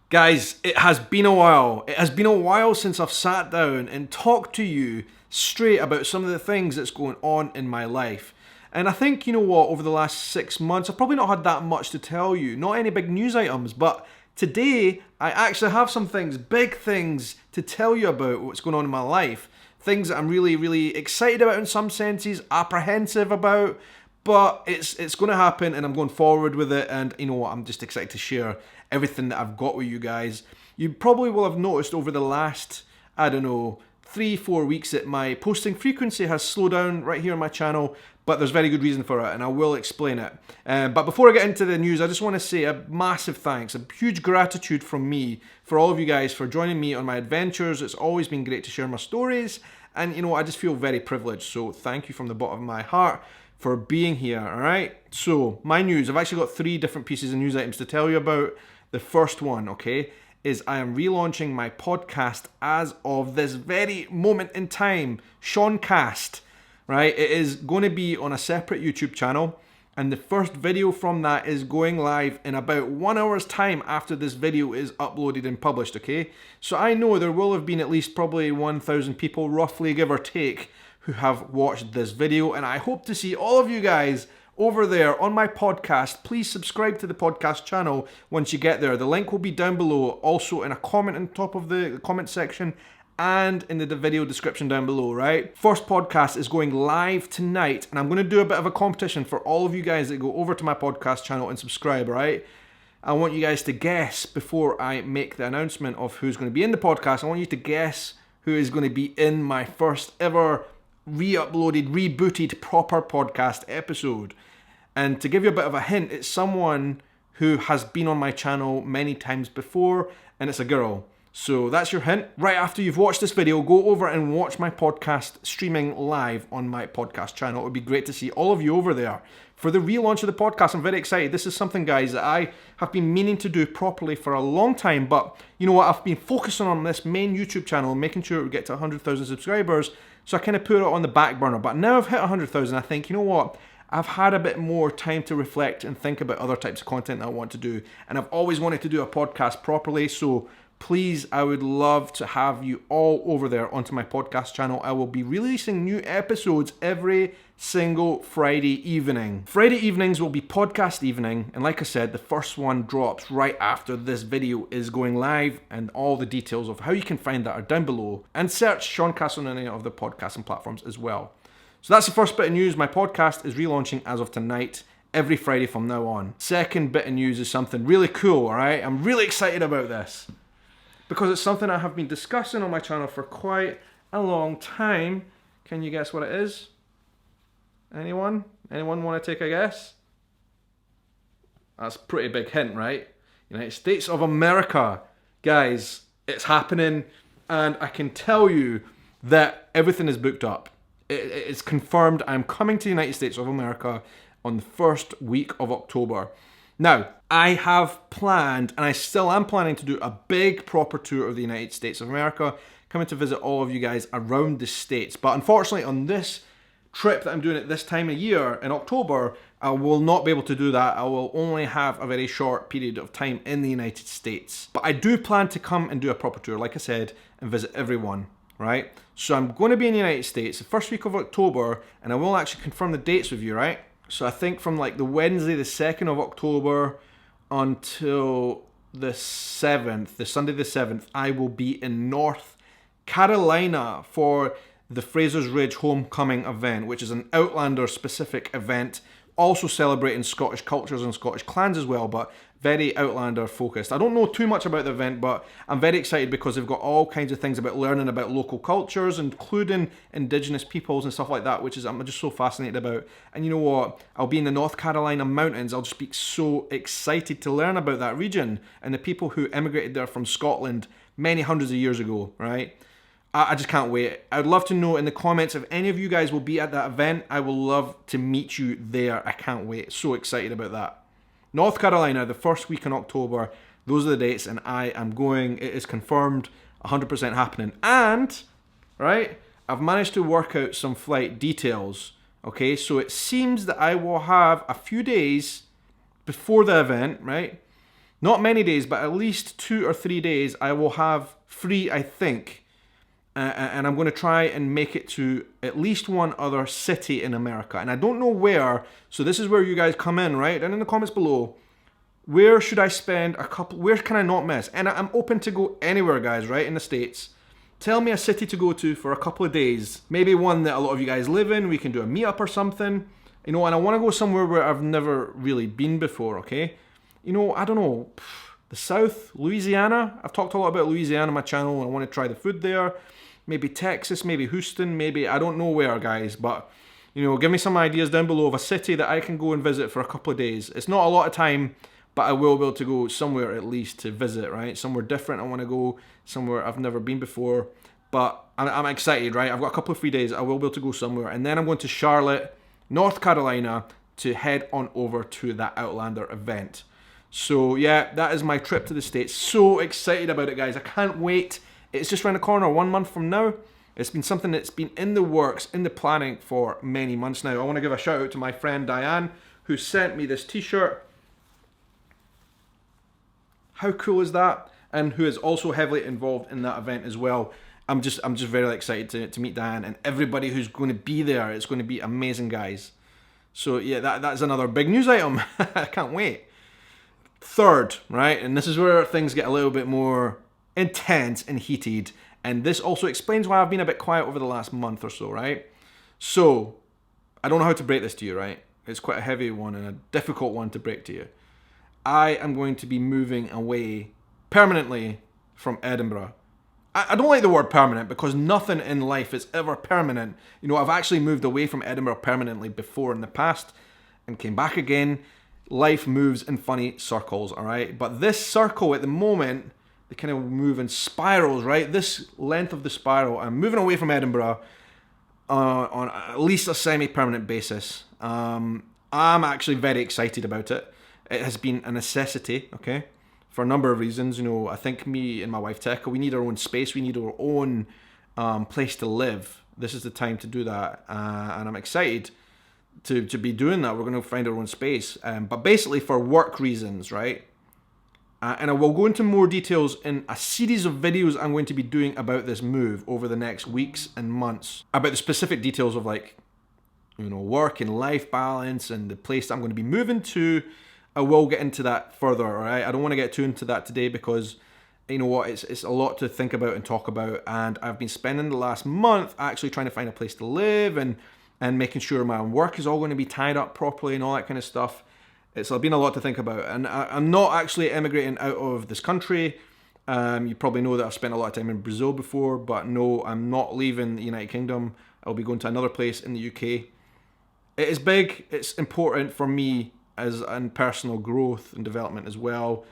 Guys, it has been a while. It has been a while since I've sat down and talked to you straight about some of the things that's going on in my life. And I think, you know what, over the last 6 months, I've probably not had that much to tell you. Not any big news items, but today I actually have some things, big things, to tell you about what's going on in my life. Things that I'm really, really excited about in some senses, apprehensive about, but it's going to happen and I'm going forward with it. And you know what, I'm just excited to share everything that I've got with you guys. You probably will have noticed over the last, 3-4 weeks that my posting frequency has slowed down right here on my channel, but there's very good reason for it and I will explain it. But before I get into the news, I just want to say a massive thanks, a huge gratitude from me for all of you guys for joining me on my adventures. It's always been great to share my stories and you know, I just feel very privileged. So thank you from the bottom of my heart for being here, alright? So, my news, I've actually got 3 different pieces of news items to tell you about. The first one, okay, is I am relaunching my podcast as of this very moment in time, Seancast, right? It is going to be on a separate YouTube channel, and the first video from that is going live in about 1 hour's time after this video is uploaded and published, okay? So I know there will have been at least probably 1,000 people, roughly, give or take, who have watched this video, and I hope to see all of you guys over there on my podcast. Please subscribe to the podcast channel once you get there. The link will be down below, also in a comment on top of the comment section and in the video description down below, right? First podcast is going live tonight, and I'm going to do a bit of a competition for all of you guys that go over to my podcast channel and subscribe, right? I want you guys to guess before I make the announcement of who's going to be in the podcast. I want you to guess who is going to be in my first ever re-uploaded, rebooted, proper podcast episode. And to give you a bit of a hint, it's someone who has been on my channel many times before, and it's a girl. So that's your hint. Right after you've watched this video, go over and watch my podcast streaming live on my podcast channel. It would be great to see all of you over there. For the relaunch of the podcast, I'm very excited. This is something, guys, that I have been meaning to do properly for a long time, but you know what, I've been focusing on this main YouTube channel and making sure we get to 100,000 subscribers, so I kind of put it on the back burner. But now I've hit 100,000, I think, you know what, I've had a bit more time to reflect and think about other types of content that I want to do, and I've always wanted to do a podcast properly, so please, I would love to have you all over there onto my podcast channel. I will be releasing new episodes every single Friday evening. Friday evenings will be podcast evening, and like I said, the first one drops right after this video is going live, and all the details of how you can find that are down below. And search Seancast on any of the podcasting platforms as well. So that's the first bit of news. My podcast is relaunching as of tonight, every Friday from now on. Second bit of news is something really cool, alright? I'm really excited about this, because it's something I have been discussing on my channel for quite a long time. Can you guess what it is? Anyone? Anyone want to take a guess? That's a pretty big hint, right? United States of America. Guys, it's happening, and I can tell you that everything is booked up. It's confirmed. I'm coming to the United States of America on the first week of October. Now, I have planned, and I still am planning, to do a big proper tour of the United States of America, coming to visit all of you guys around the States. But unfortunately, on this trip that I'm doing at this time of year, in October, I will not be able to do that. I will only have a very short period of time in the United States. But I do plan to come and do a proper tour, like I said, and visit everyone, right? So I'm going to be in the United States the first week of October, and I will actually confirm the dates with you, right? So I think from like the Wednesday, the 2nd of October until the 7th, the Sunday the 7th, I will be in North Carolina for the Fraser's Ridge Homecoming event, which is an Outlander specific event, also celebrating Scottish cultures and Scottish clans as well, but very Outlander focused. I don't know too much about the event, but I'm very excited because they've got all kinds of things about learning about local cultures, including indigenous peoples and stuff like that, which is I'm just so fascinated about. And you know what? I'll be in the North Carolina mountains. I'll just be so excited to learn about that region and the people who emigrated there from Scotland many hundreds of years ago, right? I just can't wait. I'd love to know in the comments if any of you guys will be at that event. I will love to meet you there. I can't wait. So excited about that. North Carolina, the first week in October. Those are the dates, and I am going. It is confirmed, 100% happening. And, right, I've managed to work out some flight details. Okay, so it seems that I will have a few days before the event, right, Not many days, but at least 2 or 3 days I will have free, I think. And I'm going to try and make it to at least one other city in America. And I don't know where, so this is where you guys come in, right? And in the comments below, where should I spend where can I not miss? And I'm open to go anywhere, guys, right, in the States. Tell me a city to go to for a couple of days. Maybe one that a lot of you guys live in. We can do a meetup or something. You know, and I want to go somewhere where I've never really been before, okay? You know, I don't know, the South, Louisiana. I've talked a lot about Louisiana on my channel, and I want to try the food there. Maybe Texas, maybe Houston, maybe, I don't know where, guys, but, you know, give me some ideas down below of a city that I can go and visit for a couple of days. It's not a lot of time, but I will be able to go somewhere at least to visit, right? Somewhere different I want to go, somewhere I've never been before. But I'm excited, right? I've got a couple of free days. I will be able to go somewhere. And then I'm going to Charlotte, North Carolina, to head on over to that Outlander event. So yeah, that is my trip to the States. So excited about it, guys. I can't wait. It's just around the corner, 1 month from now. It's been something that's been in the works, in the planning for many months now. I want to give a shout out to my friend Diane, who sent me this t-shirt. How cool is that? And who is also heavily involved in that event as well. I'm just very excited to meet Diane and everybody who's going to be there. It's going to be amazing, guys. So yeah, that's another big news item. I can't wait. Third, right, and this is where things get a little bit more intense and heated, and this also explains why I've been a bit quiet over the last month or so, right? So, I don't know how to break this to you, right? It's quite a heavy one and a difficult one to break to you. I am going to be moving away permanently from Edinburgh. I don't like the word permanent because nothing in life is ever permanent. You know, I've actually moved away from Edinburgh permanently before in the past and came back again. Life moves in funny circles, all right? But this circle at the moment, they kind of move in spirals, right? This length of the spiral, I'm moving away from Edinburgh on at least a semi-permanent basis. I'm actually very excited about it. It has been a necessity, okay? For a number of reasons. You know, I think me and my wife Tekka, we need our own space. We need our own place to live. This is the time to do that. And I'm excited to be doing that. We're going to find our own space. But basically for work reasons, right? And I will go into more details in a series of videos I'm going to be doing about this move over the next weeks and months. About the specific details of, like, you know, work and life balance and the place that I'm going to be moving to. I will get into that further, all right? I don't want to get too into that today because, you know what, it's a lot to think about and talk about. And I've been spending the last month actually trying to find a place to live and making sure my work is all going to be tied up properly and all that kind of stuff. It's been a lot to think about, and I'm not actually emigrating out of this country. You probably know that I've spent a lot of time in Brazil before, but no, I'm not leaving the United Kingdom. I'll be going to another place in the UK. It is big. It's important for me as in personal growth and development as well.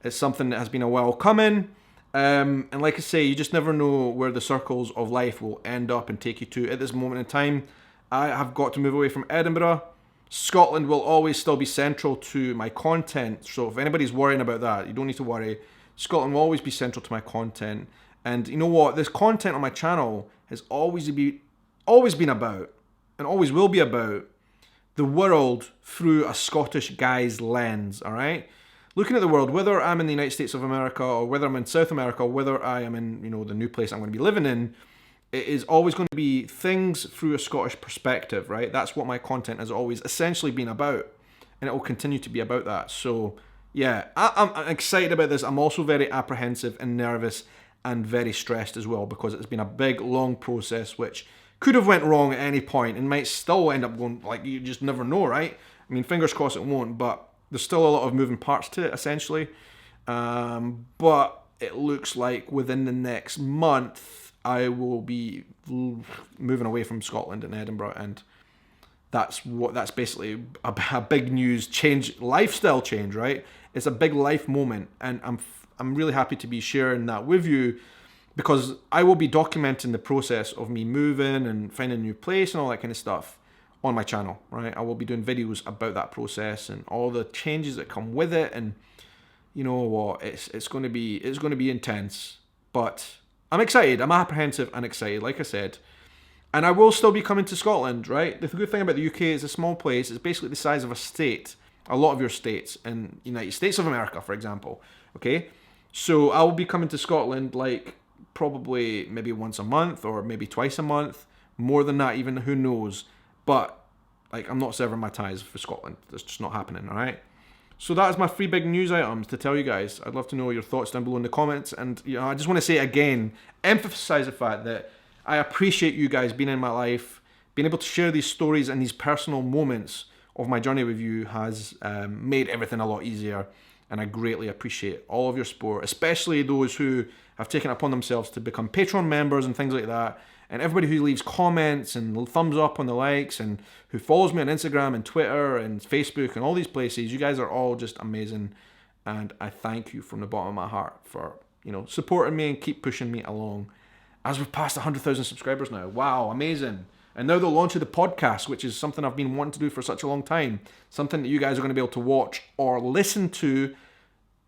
It's something that has been a while coming. And like I say, you just never know where the circles of life will end up and take you to. At this moment in time, I have got to move away from Edinburgh. Scotland will always still be central to my content, so if anybody's worrying about that, you don't need to worry. Scotland will always be central to my content, and you know what? This content on my channel has always been about, and always will be about, the world through a Scottish guy's lens, alright? Looking at the world, whether I'm in the United States of America, or whether I'm in South America, or whether I am in, you know, the new place I'm going to be living in, it is always going to be things through a Scottish perspective, right? That's what my content has always essentially been about, and it will continue to be about that. So, yeah, I'm excited about this. I'm also very apprehensive and nervous and very stressed as well because it's been a big, long process which could have went wrong at any point and might still end up going, like, you just never know, right? I mean, fingers crossed it won't, but there's still a lot of moving parts to it, essentially. But it looks like within the next month, I will be moving away from Scotland and Edinburgh, and that's basically a big news change, lifestyle change, right? It's a big life moment, and I'm really happy to be sharing that with you because I will be documenting the process of me moving and finding a new place and all that kind of stuff on my channel, right? I will be doing videos about that process and all the changes that come with it, and you know what, it's going to be intense, but I'm excited. I'm apprehensive and excited, like I said. And I will still be coming to Scotland, right? The good thing about the UK is a small place. It's basically the size of a state. a lot of your states in United States of America, for example. Okay, so I will be coming to Scotland like probably maybe once a month or maybe twice a month, more than that even, who knows. But like, I'm not severing my ties for Scotland. That's just not happening, all right? So that is my 3 big news items to tell you guys. I'd love to know your thoughts down below in the comments. And I just want to say again, emphasize the fact that I appreciate you guys being in my life. Being able to share these stories and these personal moments of my journey with you has made everything a lot easier. And I greatly appreciate all of your support, especially those who have taken it upon themselves to become Patreon members and things like that. And everybody who leaves comments and thumbs up on the likes and who follows me on Instagram and Twitter and Facebook and all these places, you guys are all just amazing. And I thank you from the bottom of my heart for, supporting me and keep pushing me along. As we've passed 100,000 subscribers now. Wow, amazing. And now the launch of the podcast, which is something I've been wanting to do for such a long time. Something that you guys are going to be able to watch or listen to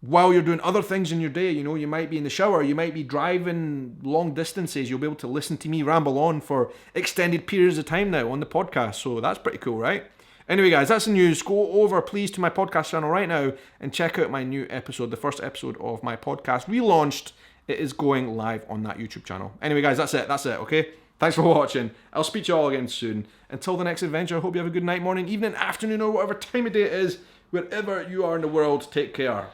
while you're doing other things in your day. You might be in the shower, you might be driving long distances. You'll be able to listen to me ramble on for extended periods of time now on the podcast. So that's pretty cool, right? Anyway, guys, that's the news. Go over, please, to my podcast channel right now and check out my new episode, the first episode of my podcast relaunched. It is going live on that YouTube channel. Anyway, guys, that's it, okay? Thanks for watching. I'll speak to you all again soon. Until the next adventure, I hope you have a good night, morning, evening, afternoon, or whatever time of day it is. Wherever you are in the world, take care.